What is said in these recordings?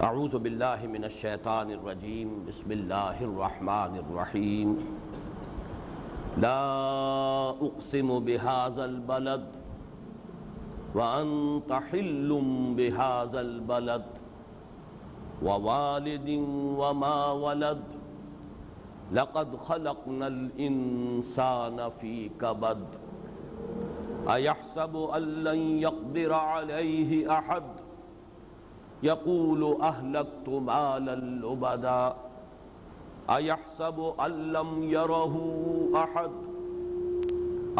اعوذ باللہ من الشیطان الرجیم بسم اللہ الرحمن الرحیم لا اقسم بهذا البلد وانت حل بهذا البلد ووالد وما ولد لقد خلقنا الانسان في كبد ايحسب ان لن يقدر عليه احد يقول أهلكت مالا لبدا أيحسب أن لم يره أحد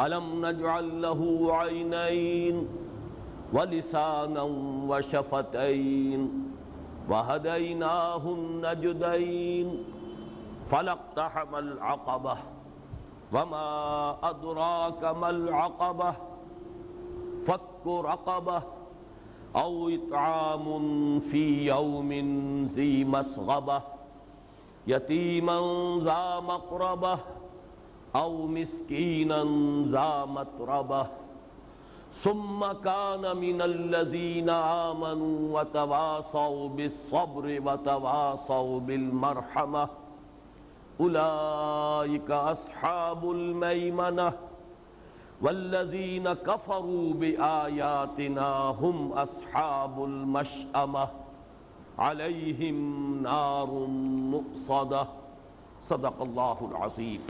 ألم نجعل له عينين ولسانا وشفتين وهديناه النجدين فلاقتحم العقبة وما أدراك ما العقبة فك رقبة أو إطعام في يوم ذي مسغبة يتيما ذا مقربة أو مسكينا ذا متربة ثم كان من الذين آمنوا وتواصوا بالصبر وتواصوا بالمرحمة أولئك أصحاب الميمنة والذین کفروا بآیاتنا هم اصحاب المشأمة علیہم نار مؤصدة صدق اللہ العظیم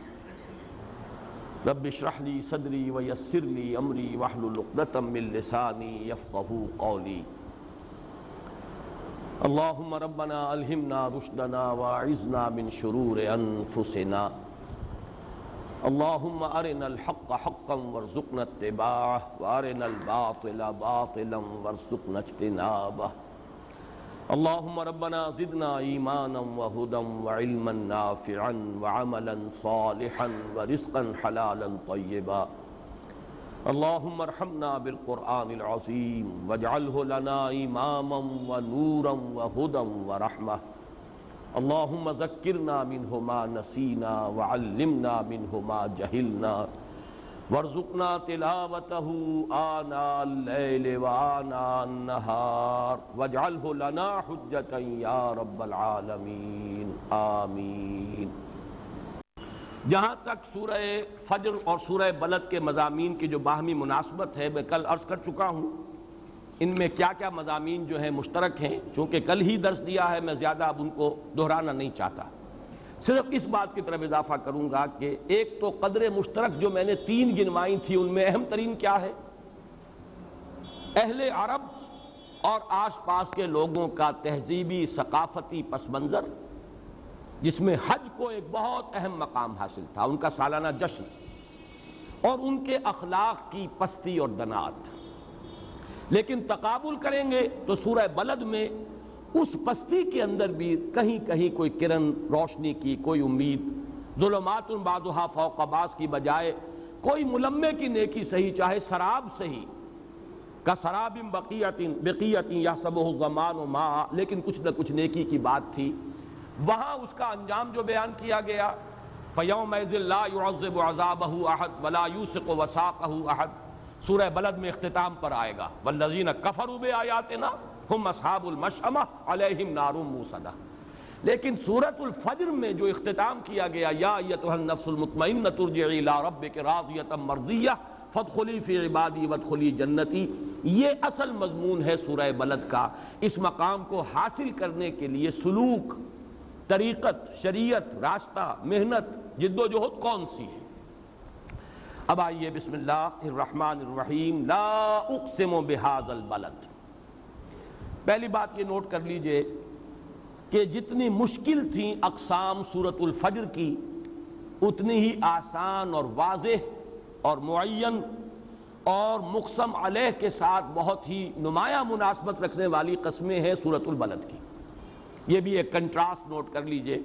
رب اشرح لی صدری ویسر لی امری واحلل عقدۃ من لسانی یفقہوا قولی اللہم ربنا الہمنا رشدنا واعذنا من شرور انفسنا اللهم أرنا الحق حقا وارزقنا اتباعه وأرنا الباطل باطلا وارزقنا اجتنابه اللهم ربنا زدنا إيمانا وهدى وعلما نافعا وعملا صالحا ورزقا حلالا طيبا اللهم ارحمنا بالقرآن العظيم واجعله لنا إماما ونورا وهدى ورحمة اللهم ذکرنا منه ما نسینا وعلمنا منه ما جہلنا وارزقنا تلاوته آناء الليل وآناء النهار واجعله لنا حجة یا رب العالمین آمین۔ جہاں تک سورہ فجر اور سورہ بلد کے مضامین کی جو باہمی مناسبت ہے میں کل عرض کر چکا ہوں، ان میں کیا کیا مضامین جو ہیں مشترک ہیں، چونکہ کل ہی درس دیا ہے میں زیادہ اب ان کو دہرانا نہیں چاہتا، صرف اس بات کی طرف اضافہ کروں گا کہ ایک تو قدر مشترک جو میں نے 3 گنوائی تھی ان میں اہم ترین کیا ہے؟ اہل عرب اور آس پاس کے لوگوں کا تہذیبی ثقافتی پس منظر، جس میں حج کو ایک بہت اہم مقام حاصل تھا، ان کا سالانہ جشن، اور ان کے اخلاق کی پستی اور دنات۔ لیکن تقابل کریں گے تو سورہ بلد میں اس پستی کے اندر بھی کہیں کہیں کوئی کرن روشنی کی، کوئی امید، ظلمات بعضها فوق بعض کی بجائے کوئی ملمے کی نیکی صحیح، چاہے سراب صحیح، کسراب بقیۃ یحسبہ الظمآن ماء، لیکن کچھ نہ کچھ نیکی کی بات تھی۔ وہاں اس کا انجام جو بیان کیا گیا فَيَوْمَئِذٍ لَا يُعَذِّبُ عَذَابَهُ أَحَدٌ وَلَا يُوثِقُ وَثَاقَهُ أَحَدٌ، سورہ بلد میں اختتام پر آئے گا والذین کفروا بآیاتنا هم اصحاب المشأمة علیہم نار موصدہ۔ لیکن سورۃ الفجر میں جو اختتام کیا گیا یا ایتھا النفس المطمئنۃ ارجعی الی ربک راضیۃ مرضیہ فادخلی فی عبادی وادخلی جنتی، یہ اصل مضمون ہے سورہ بلد کا۔ اس مقام کو حاصل کرنے کے لیے سلوک، طریقت، شریعت، راستہ، محنت، جد و جہد کون سی ہے؟ اب آئیے بسم اللہ الرحمن الرحیم لا اقسم بہذا البلد۔ پہلی بات یہ نوٹ کر لیجئے کہ جتنی مشکل تھیں اقسام سورۃ الفجر کی، اتنی ہی آسان اور واضح اور معین اور مقسم علیہ کے ساتھ بہت ہی نمایاں مناسبت رکھنے والی قسمیں ہیں سورۃ البلد کی۔ یہ بھی ایک کنٹراسٹ نوٹ کر لیجئے۔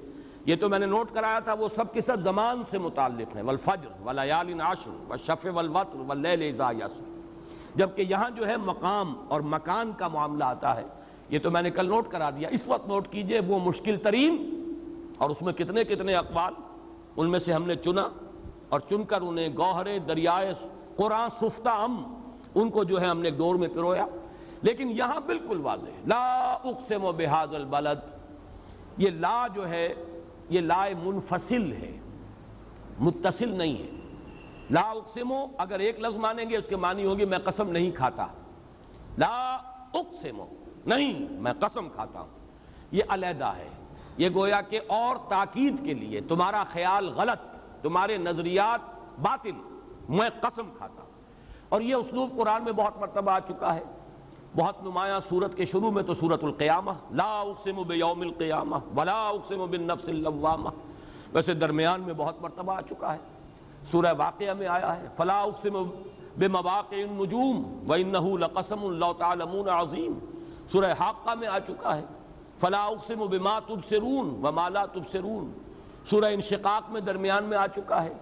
یہ تو میں نے نوٹ کرایا تھا وہ سب کے سب زمان سے متعلق ہیں، والفجر ولیال عشر والشفع والوتر واللیل اذا یسر، جبکہ یہاں جو ہے مقام اور مکان کا معاملہ آتا ہے۔ یہ تو میں نے کل نوٹ کرا دیا، اس وقت نوٹ کیجئے وہ مشکل ترین، اور اس میں کتنے کتنے اقوال، ان میں سے ہم نے چنا اور چن کر انہیں گوہرے دریائے قرآن سفتہ ان کو جو ہے ہم نے ایک ڈور میں پرویا۔ لیکن یہاں بالکل واضح ہے، لا اقسم بہذا البلد، یہ لا جو ہے یہ لا منفصل ہے، متصل نہیں ہے۔ لا اقسم اگر ایک لفظ مانیں گے اس کے معنی ہوگی میں قسم نہیں کھاتا، لا اقسم نہیں میں قسم کھاتا ہوں، یہ علیحدہ ہے، یہ گویا کہ اور تاکید کے لیے تمہارا خیال غلط، تمہارے نظریات باطل، میں قسم کھاتا ہوں۔ اور یہ اسلوب قرآن میں بہت مرتبہ آ چکا ہے، بہت نمایاں سورت کے شروع میں تو سورت القیامہ، لا اقسم بیوم القیامہ ولا اقسم بالنفس اللوامہ، ویسے درمیان میں بہت مرتبہ آ چکا ہے، سورہ واقعہ میں آیا ہے، فلا اقسم بمواقع النجوم وانہ لقسم لو تعلمون عظیم، سورہ حاقہ میں آ چکا ہے، فلا اقسم بما تبصرون وما لا تبصرون، سورہ انشقاق میں درمیان میں آ چکا ہے،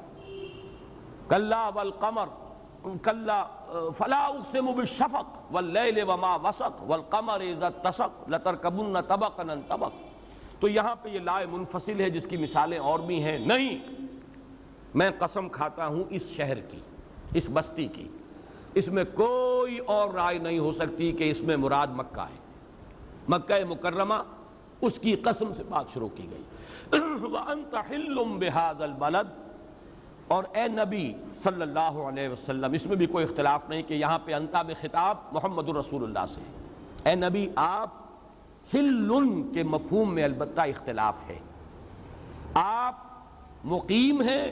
کلا والقمر کلا فلا اقسم بالشفق واللیل وما وسق والقمر اذا اتسق لترکبن طبقا عن طبق۔ تو یہاں پہ یہ لا منفصل ہے جس کی مثالیں اور بھی ہیں، نہیں میں قسم کھاتا ہوں اس شہر کی، اس بستی کی، اس میں کوئی اور رائے نہیں ہو سکتی کہ اس میں مراد مکہ ہے، مکہ مکرمہ، اس کی قسم سے بات شروع کی گئی۔ وَأَنْتَ حِلٌّ بِهَذَا الْبَلَدِ، اور اے نبی صلی اللہ علیہ وسلم، اس میں بھی کوئی اختلاف نہیں کہ یہاں پہ انتا میں خطاب محمد رسول اللہ سے ہے، اے نبی آپ حلٌ کے مفہوم میں البتہ اختلاف ہے، آپ مقیم ہیں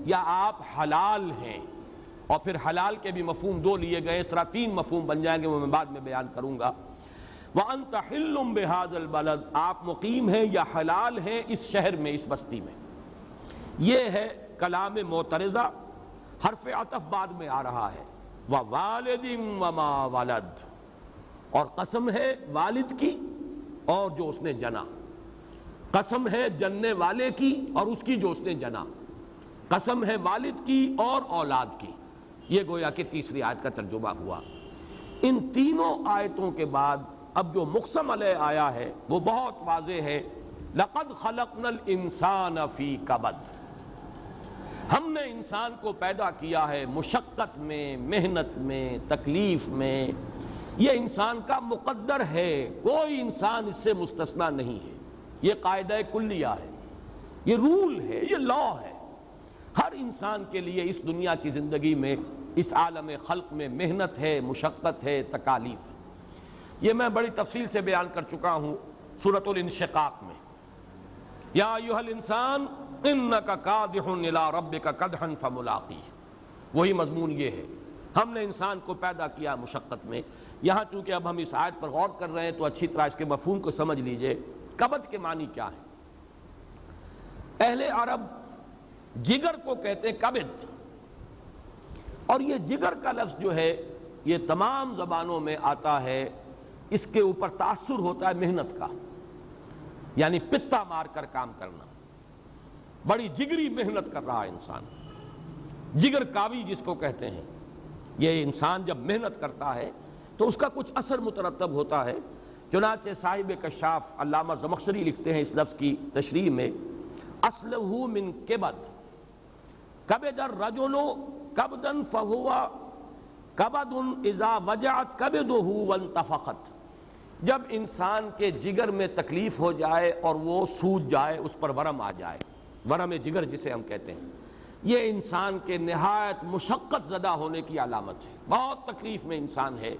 یا آپ حلال ہیں، اور پھر حلال کے بھی مفہوم دو لیے گئے، اس طرح تین مفہوم بن جائیں گے، وہ میں بعد میں بیان کروں گا۔ وَأَنْتَ حِلٌّ بِهَذَا الْبَلَدِ، آپ مقیم ہیں یا حلال ہیں اس شہر میں، اس بستی میں۔ یہ ہے کلام معترضہ، حرف عطف بعد میں آ رہا ہے، وَوَالِدٍ وَمَا وَلَدَ، اور قسم ہے والد کی اور جو اس نے جنا، قسم ہے جننے والے کی اور اس کی جو اس نے جنا، قسم ہے والد کی اور اولاد کی۔ یہ گویا کہ تیسری آیت کا ترجمہ ہوا۔ ان تینوں آیتوں کے بعد اب جو مقسم علیہ آیا ہے وہ بہت واضح ہے، لَقَدْ خَلَقْنَا الْإِنسَانَ فِي كَبَدٍ، ہم نے انسان کو پیدا کیا ہے مشقت میں، محنت میں، تکلیف میں، یہ انسان کا مقدر ہے، کوئی انسان اس سے مستثنی نہیں ہے، یہ قاعدہ کلیہ ہے، یہ رول ہے، یہ لا ہے، ہر انسان کے لیے اس دنیا کی زندگی میں، اس عالم خلق میں محنت ہے، مشقت ہے، تکالیف ہے۔ یہ میں بڑی تفصیل سے بیان کر چکا ہوں سورۃ الانشقاق میں، یا ایھا الانسان انک کادح الی ربک کدحا فملاقیہ، وہی مضمون یہ ہے، ہم نے انسان کو پیدا کیا مشقت میں۔ یہاں چونکہ اب ہم اس آیت پر غور کر رہے ہیں تو اچھی طرح اس کے مفہوم کو سمجھ لیجئے، کبد کے معنی کیا ہے؟ اہل عرب جگر کو کہتے ہیں کبد، اور یہ جگر کا لفظ جو ہے یہ تمام زبانوں میں آتا ہے، اس کے اوپر تاثر ہوتا ہے محنت کا، یعنی پتا مار کر کام کرنا، بڑی جگری محنت کر رہا ہے انسان، جگر کاوی جس کو کہتے ہیں۔ یہ انسان جب محنت کرتا ہے تو اس کا کچھ اثر مترتب ہوتا ہے، چنانچہ صاحب کشاف علامہ زمخشری لکھتے ہیں اس لفظ کی تشریح میں، اصلہ من کبد، کبد الرجل کبدا فہو کبد اذا وجعت کبدہ وانتفخت، جب انسان کے جگر میں تکلیف ہو جائے اور وہ سوج جائے، اس پر ورم آ جائے، ورم جگر جسے ہم کہتے ہیں، یہ انسان کے نہایت مشقت زدہ ہونے کی علامت ہے، بہت تکلیف میں انسان ہے،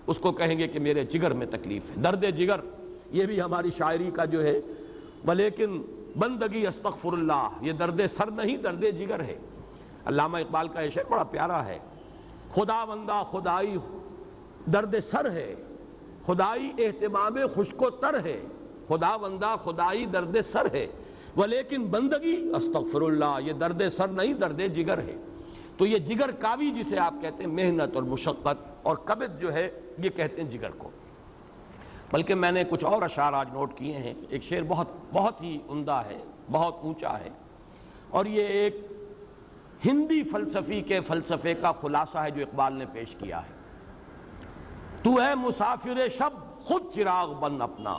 اس کو کہیں گے کہ میرے جگر میں تکلیف ہے، درد جگر، یہ بھی ہماری شاعری کا جو ہے، ولیکن بندگی استغفر اللہ، یہ درد سر نہیں درد جگر ہے۔ علامہ اقبال کا یہ شعر بڑا پیارا ہے، خدا بندہ خدائی درد سر ہے، خدائی اہتمام خشک و تر ہے، خدا بندہ خدائی درد سر ہے، ولیکن بندگی استغفر اللہ، یہ درد سر نہیں درد جگر ہے۔ تو یہ جگر کاوی جسے آپ کہتے ہیں محنت اور مشقت، اور کبد جو ہے یہ کہتے ہیں جگر کو۔ بلکہ میں نے کچھ اور اشعار آج نوٹ کیے ہیں، ایک شعر بہت ہی عمدہ ہے، بہت اونچا ہے، اور یہ ایک ہندی فلسفی کے فلسفے کا خلاصہ ہے جو اقبال نے پیش کیا ہے۔ تو ہے مسافر شب خود چراغ بن اپنا،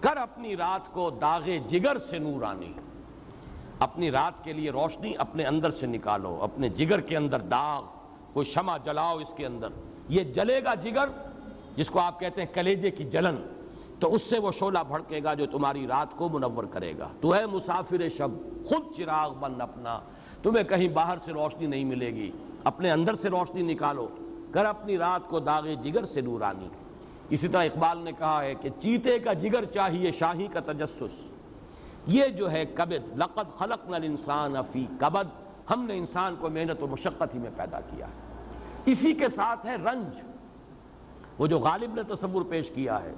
کر اپنی رات کو داغ جگر سے نورانی، اپنی رات کے لیے روشنی اپنے اندر سے نکالو، اپنے جگر کے اندر داغ، کوئی شمع جلاؤ اس کے اندر، یہ جلے گا جگر جس کو آپ کہتے ہیں کلیجے کی جلن، تو اس سے وہ شعلہ بھڑکے گا جو تمہاری رات کو منور کرے گا۔ تو اے مسافر شب، خود چراغ بن اپنا، تمہیں کہیں باہر سے روشنی نہیں ملے گی، اپنے اندر سے روشنی نکالو، کر اپنی رات کو داغ جگر سے نورانی۔ اسی طرح اقبال نے کہا ہے کہ چیتے کا جگر چاہیے شاہی کا تجسس، یہ جو ہے کبد، لقد خلقنا الانسان فی کبد، ہم نے انسان کو محنت و مشقت ہی میں پیدا کیا ہے۔ اسی کے ساتھ ہے رنج، وہ جو غالب نے تصور پیش کیا ہے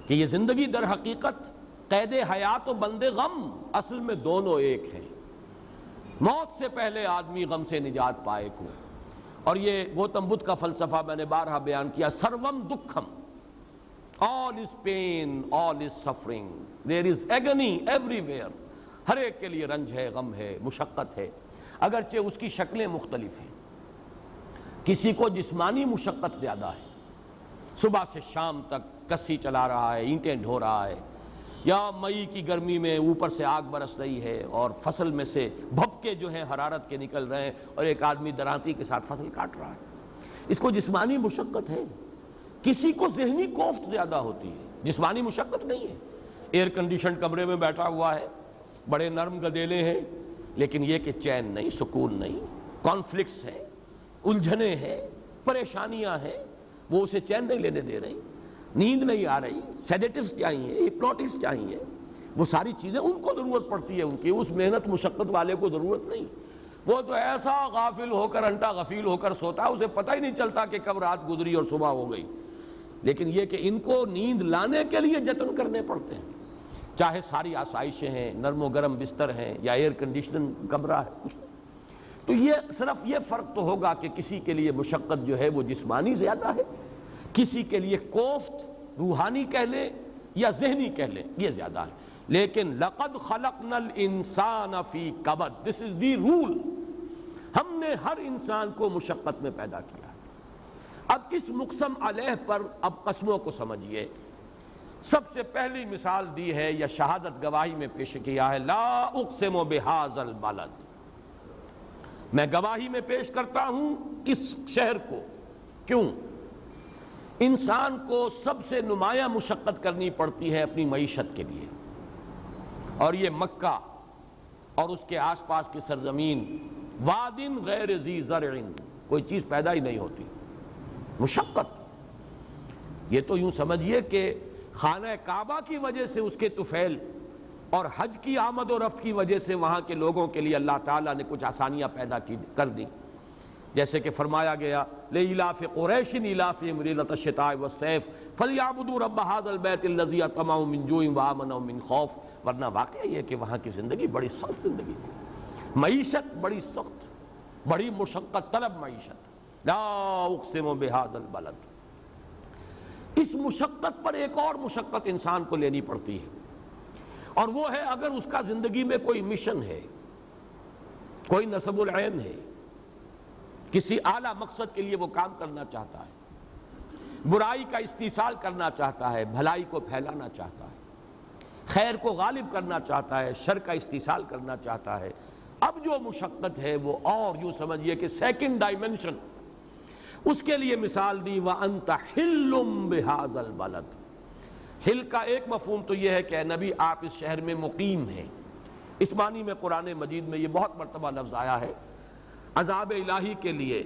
کہ یہ زندگی در حقیقت قید حیات و بند غم، اصل میں دونوں ایک ہیں۔ موت سے پہلے آدمی غم سے نجات پائے کو، اور یہ گوتم بدھ کا فلسفہ میں نے بارہا بیان کیا، سروم دکھم، all is pain, all is suffering, there is agony everywhere، ہر ایک کے لیے رنج ہے، غم ہے، مشقت ہے، اگرچہ اس کی شکلیں مختلف ہیں۔ کسی کو جسمانی مشقت زیادہ ہے، صبح سے شام تک کسی چلا رہا ہے، اینٹیں ڈھو رہا ہے، یا مئی کی گرمی میں اوپر سے آگ برس رہی ہے اور فصل میں سے بھپکے جو ہیں حرارت کے نکل رہے ہیں، اور ایک آدمی درانتی کے ساتھ فصل کاٹ رہا ہے، اس کو جسمانی مشقت ہے۔ کسی کو ذہنی کوفت زیادہ ہوتی ہے، جسمانی مشقت نہیں ہے، ایئر کنڈیشن کمرے میں بیٹھا ہوا ہے، بڑے نرم گدیلے ہیں، لیکن یہ کہ چین نہیں، سکون نہیں، کانفلکٹس ہیں، الجھنیں ہیں، پریشانیاں ہیں، وہ اسے چین نہیں لینے دے رہی، نیند نہیں آ رہی، سیڈیٹیوز چاہیے، ہپنوٹکس چاہیے، وہ ساری چیزیں ان کو ضرورت پڑتی ہے، ان کی، اس محنت مشقت والے کو ضرورت نہیں۔ وہ تو ایسا غافل ہو کر، انٹا غفیل ہو کر سوتا ہے، اسے پتہ ہی نہیں چلتا کہ کب رات گزری اور صبح ہو گئی۔ لیکن یہ کہ ان کو نیند لانے کے لیے جتن کرنے پڑتے ہیں، چاہے ساری آسائشیں ہیں، نرم و گرم بستر ہیں، یا ایئر کنڈیشن کمرہ ہے، کچھ تو یہ صرف یہ فرق تو ہوگا کہ کسی کے لیے مشقت جو ہے وہ جسمانی زیادہ ہے، کسی کے لیے کوفت روحانی کہہ لیں یا ذہنی کہہ لیں یہ زیادہ ہے۔ لیکن لقد خلقنا الانسان فی کبد، دس از دی رول، ہم نے ہر انسان کو مشقت میں پیدا کیا ہے۔ اب اس مقسم علیہ پر اب قسموں کو سمجھیے۔ سب سے پہلی مثال دی ہے یا شہادت گواہی میں پیش کیا ہے، لا اقسم بہذا البلد، میں گواہی میں پیش کرتا ہوں اس شہر کو۔ کیوں؟ انسان کو سب سے نمایاں مشقت کرنی پڑتی ہے اپنی معیشت کے لیے، اور یہ مکہ اور اس کے آس پاس کی سرزمین، وادٍ غیر ذی زرع، کوئی چیز پیدا ہی نہیں ہوتی، مشقت۔ یہ تو یوں سمجھیے کہ خانہ کعبہ کی وجہ سے اس کے طفیل اور حج کی آمد و رفت کی وجہ سے وہاں کے لوگوں کے لیے اللہ تعالیٰ نے کچھ آسانیاں پیدا کر دی، جیسے کہ فرمایا گیا لإِيلَافِ قُرَيْشٍ إِيلَافِهِمْ رِحْلَةَ الشِّتَاءِ وَالصَّيْفِ فَلْيَعْبُدُوا رَبَّ هَذَا الْبَيْتِ الَّذِي أَطْعَمَهُم مِّن جُوعٍ وَآمَنَهُم مِّن خَوْفٍ۔ ورنہ واقعہ یہ کہ وہاں کی زندگی بڑی سخت زندگی تھی، معیشت بڑی سخت، بڑی مشقت طلب معیشت۔ لا اقسم بهذا البلد، اس مشقت پر ایک اور مشقت انسان کو لینی پڑتی ہے، اور وہ ہے اگر اس کا زندگی میں کوئی مشن ہے، کوئی نصب العین ہے، کسی اعلیٰ مقصد کے لیے وہ کام کرنا چاہتا ہے، برائی کا استیصال کرنا چاہتا ہے، بھلائی کو پھیلانا چاہتا ہے، خیر کو غالب کرنا چاہتا ہے، شر کا استیصال کرنا چاہتا ہے، اب جو مشقت ہے وہ اور یوں سمجھیے کہ سیکنڈ ڈائمنشن، اس کے لیے مثال دی وَأَنْتَ حِلٌّ بِهَذَا الْبَلَدِ۔ حل کا ایک مفہوم تو یہ ہے کہ اے نبی آپ اس شہر میں مقیم ہیں، اس معنی میں قرآن مجید میں یہ بہت مرتبہ لفظ آیا ہے عذاب الہی کے لیے،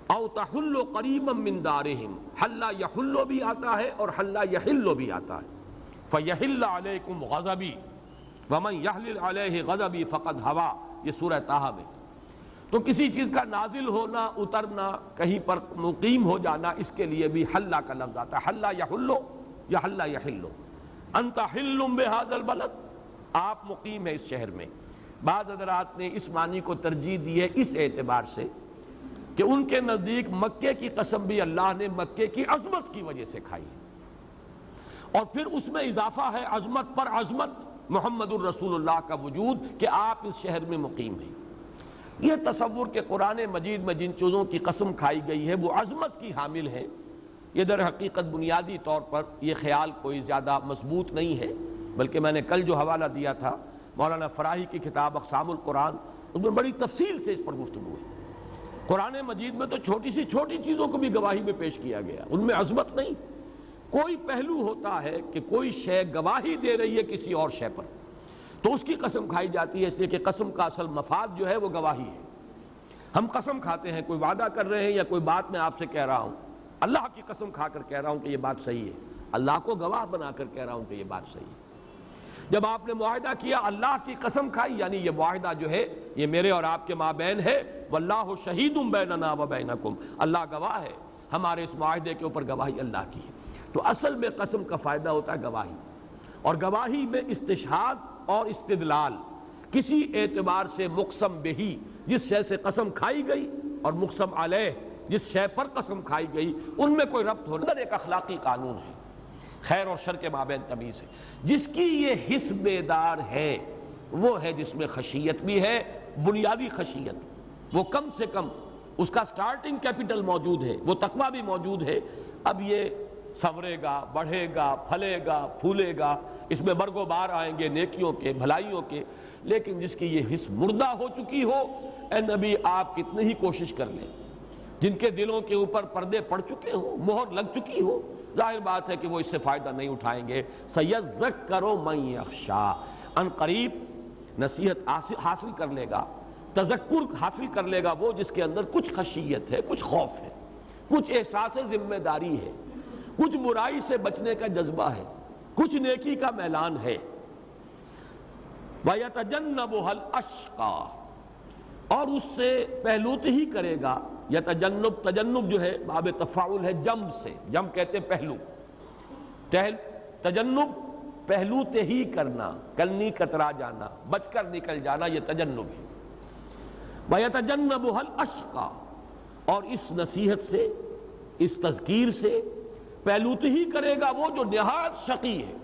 او تحل قریبا من دارہم، حل یحل بھی آتا ہے اور حل یحل بھی آتا ہے، فیحل علیکم غضبی ومن یحلل علیہ غضبی فقد ہوا، یہ سورہ طٰہٰ میں۔ تو کسی چیز کا نازل ہونا، اترنا، کہیں پر مقیم ہو جانا، اس کے لیے بھی حل کا لفظ آتا ہے، حل یحل یا حل یحل۔ انت حل بہذا البلد، آپ مقیم ہیں اس شہر میں۔ بعض حضرات نے اس معنی کو ترجیح دی ہے اس اعتبار سے کہ ان کے نزدیک مکے کی قسم بھی اللہ نے مکے کی عظمت کی وجہ سے کھائی ہے، اور پھر اس میں اضافہ ہے عظمت پر عظمت، محمد الرسول اللہ کا وجود، کہ آپ اس شہر میں مقیم ہیں۔ یہ تصور کہ قرآن مجید میں جن چیزوں کی قسم کھائی گئی ہے وہ عظمت کی حامل ہے، یہ در حقیقت بنیادی طور پر یہ خیال کوئی زیادہ مضبوط نہیں ہے، بلکہ میں نے کل جو حوالہ دیا تھا مولانا فراہی کی کتاب اقسام القرآن، اس میں بڑی تفصیل سے اس پر گفتگو ہے قرآن مجید میں تو چھوٹی سی چھوٹی چیزوں کو بھی گواہی میں پیش کیا گیا، ان میں عظمت نہیں۔ کوئی پہلو ہوتا ہے کہ کوئی شے گواہی دے رہی ہے کسی اور شے پر، تو اس کی قسم کھائی جاتی ہے، اس لیے کہ قسم کا اصل مفاد جو ہے وہ گواہی ہے۔ ہم قسم کھاتے ہیں، کوئی وعدہ کر رہے ہیں یا کوئی بات میں آپ سے کہہ رہا ہوں، اللہ کی قسم کھا کر کہہ رہا ہوں کہ یہ بات صحیح ہے، اللہ کو گواہ بنا کر کہہ رہا ہوں کہ یہ بات صحیح ہے۔ جب آپ نے معاہدہ کیا، اللہ کی قسم کھائی، یعنی یہ معاہدہ جو ہے یہ میرے اور آپ کے مابین ہے، واللہ شہید بیننا و بینکم، اللہ گواہ ہے، ہمارے اس معاہدے کے اوپر گواہی اللہ کی ہے۔ تو اصل میں قسم کا فائدہ ہوتا ہے گواہی، اور گواہی میں استشہاد اور استدلال کسی اعتبار سے مقسم بہی، جس شے سے قسم کھائی گئی، اور مقسم علیہ جس شے پر قسم کھائی گئی، ان میں کوئی ربط ہونا ایک اخلاقی قانون ہے، خیر اور شر کے مابین تمیز ہے۔ جس کی یہ حس بیدار ہے وہ ہے جس میں خشیت بھی ہے، بنیادی خشیت، وہ کم سے کم اس کا سٹارٹنگ کیپٹل موجود ہے، وہ تقویٰ بھی موجود ہے۔ اب یہ سنورے گا، بڑھے گا، پھلے گا، پھولے گا، اس میں برگ و بار آئیں گے نیکیوں کے، بھلائیوں کے، لیکن جس کی یہ حس مردہ ہو چکی ہو، اے نبی آپ کتنی ہی کوشش کر لیں، جن کے دلوں کے اوپر پردے پڑ چکے ہو، مہر لگ چکی ہو، ظاہر بات ہے کہ وہ اس سے فائدہ نہیں اٹھائیں گے۔ سَيَذَّكَّرُ مَن يَخْشَىٰ، ان قریب نصیحت حاصل کر لے گا، تذکر حاصل کر لے گا وہ جس کے اندر کچھ خشیت ہے، کچھ خوف ہے، کچھ احساس ذمہ داری ہے، کچھ برائی سے بچنے کا جذبہ ہے، کچھ نیکی کا میلان ہے۔ وَيَتَجَنَّبُهَا الْأَشْقَىٰ، اور اس سے پہلوت ہی کرے گا۔ تجنب جو ہے باب تفاعل ہے جم سے، جم کہتے ہیں پہلو، تجنب پہلوت ہی کرنا، کلنی کترا جانا، بچ کر نکل جانا، یہ تجنب ہے۔ وَيَتَجَنَّبُهَا الْأَشْقَىٰ، اور اس نصیحت سے، اس تذکیر سے پہلوت ہی کرے گا وہ جو نہایت شقی ہے۔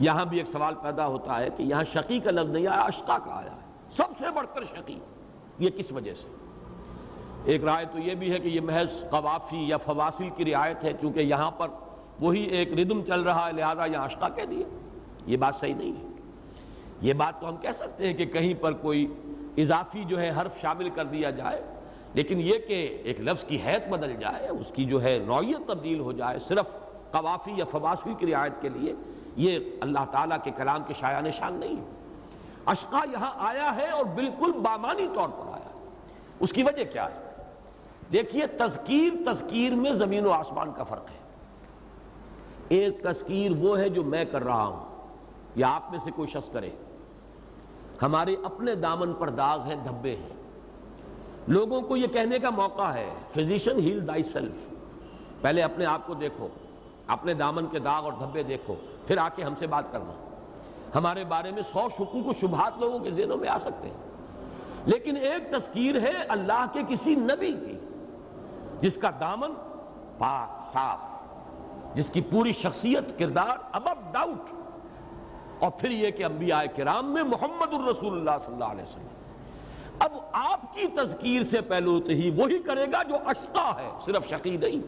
یہاں بھی ایک سوال پیدا ہوتا ہے کہ یہاں شقی کا لفظ نہیں آیا، اشقا کا آیا ہے، سب سے بڑھ کر شقی، یہ کس وجہ سے؟ ایک رائے تو یہ بھی ہے کہ یہ محض قوافی یا فواصل کی رعایت ہے، چونکہ یہاں پر وہی ایک ردم چل رہا ہے، لہذا یہاں اشقا کہہ دیا، یہ بات صحیح نہیں ہے۔ یہ بات تو ہم کہہ سکتے ہیں کہ کہیں پر کوئی اضافی جو ہے حرف شامل کر دیا جائے، لیکن یہ کہ ایک لفظ کی حیت بدل جائے، اس کی جو ہے نوعیت تبدیل ہو جائے صرف قوافی یا فواصل کی رعایت کے لیے، یہ اللہ تعالیٰ کے کلام کے شایان شان نہیں ہے۔ اشقا یہاں آیا ہے اور بالکل بامانی طور پر آیا ہے۔ اس کی وجہ کیا ہے؟ دیکھیے، تذکیر میں زمین و آسمان کا فرق ہے۔ ایک تذکیر وہ ہے جو میں کر رہا ہوں یا آپ میں سے کوئی شخص کرے، ہمارے اپنے دامن پر داغ ہیں، دھبے ہیں، لوگوں کو یہ کہنے کا موقع ہے فزیشن ہیل تھائی سیلف، پہلے اپنے آپ کو دیکھو، اپنے دامن کے داغ اور دھبے دیکھو، پھر آ کے ہم سے بات کرنا۔ ہمارے بارے میں 100 شکوک و شبہات لوگوں کے ذہنوں میں آ سکتے ہیں، لیکن ایک تذکیر ہے اللہ کے کسی نبی کی جس کا دامن پاک صاف، جس کی پوری شخصیت کردار ابو ڈاؤٹ، اور پھر یہ کہ انبیاء کرام میں محمد الرسول اللہ صلی اللہ علیہ وسلم۔ اب آپ کی تذکیر سے پہلوت ہی وہی کرے گا جو اشقا ہے، صرف شقی نہیں۔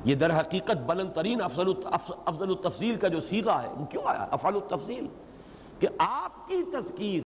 یہ در حقیقت بلند ترین افضل التفضیل کا جو صیغہ ہے، وہ کیوں آیا افعل التفضیل؟ کہ آپ کی تذکیر